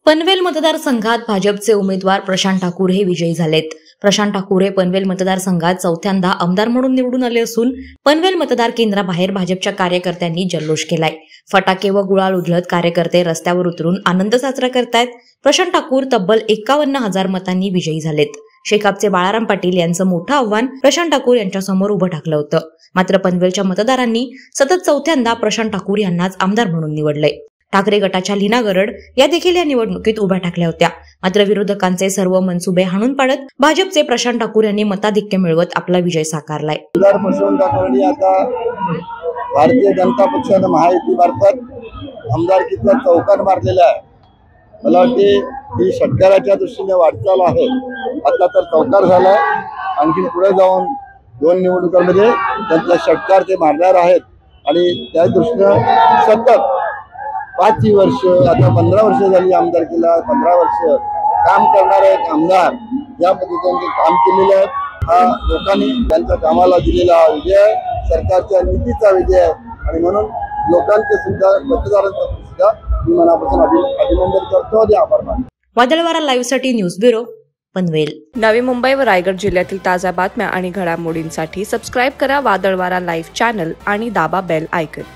पनवेल मतदारसंघात भाजपचे उमेदवार प्रशांत ठाकूर हे विजयी झालेत। प्रशांत ठाकूर हे पनवेल मतदारसंघात चौथ्यांदा आमदार म्हणून निवडून आले असून पनवेल मतदार केंद्राबाहेर भाजपच्या कार्यकर्त्यांनी जल्लोष केलाय। फटाके व गुलाल उधळत कार्यकर्ते रस्त्यावर उतरून आनंद साजरा करतायत। प्रशांत ठाकूर तब्बल 51,000 मतांनी विजयी झालेत। शेकापचे बाळाराम पाटील यांचं मोठं आव्हान प्रशांत ठाकूर यांच्यासमोर उभं ठाकलं होतं। मात्र पनवेलच्या मतदारांनी सतत चौथ्यांदा प्रशांत ठाकूर यांनाच आमदार म्हणून निवडलंय। ठाकरे गटाच्या लीना गरड या देखील या निवडणुकीत उभ्या ठाकल्या होत्या। मात्र विरोधकांचे सर्व मनसुबे हाणून पाडत भाजपचे प्रशांत ठाकूर यांनी मताधिक्य मिळवत आपला विजय साकारलाय। प्रशांत ठाकूर आता भारतीय जनता पक्षाने महायुतीमार्फत आमदारकीचा चौकार मारलेला आहे। मला वाटते ही शेतकऱ्याच्या दृष्टीने वाटचाल आहे। आता तर चौकार झालाय, आणखी पुढे जाऊन 2 निवडणुकांमध्ये त्यांचा षटकार ते मारणार आहेत आणि त्या दृष्टीने सतत 5 वर्ष आता 15 वर्ष झाली आमदारकीला, 15 वर्ष काम करणारे एक आमदार या पद्धतीने काम केलेले आहे। हा लोकांनी त्यांच्या कामाला दिलेला विजय, सरकारच्या नीतीचा विजय आणि म्हणून लोकांचे सुद्धा मतदारांचा सुद्धा मी मनापासून अभिनंदन करतो आणि आभार मानतो। वादळवारा लाईव्ह साठी न्यूज ब्युरो पनवेल। नवी मुंबई व रायगड जिल्ह्यातील ताज्या बातम्या आणि घडामोडींसाठी सबस्क्राईब करा वादळवारा लाईव्ह चॅनल आणि दाबा बेल आयकॉन।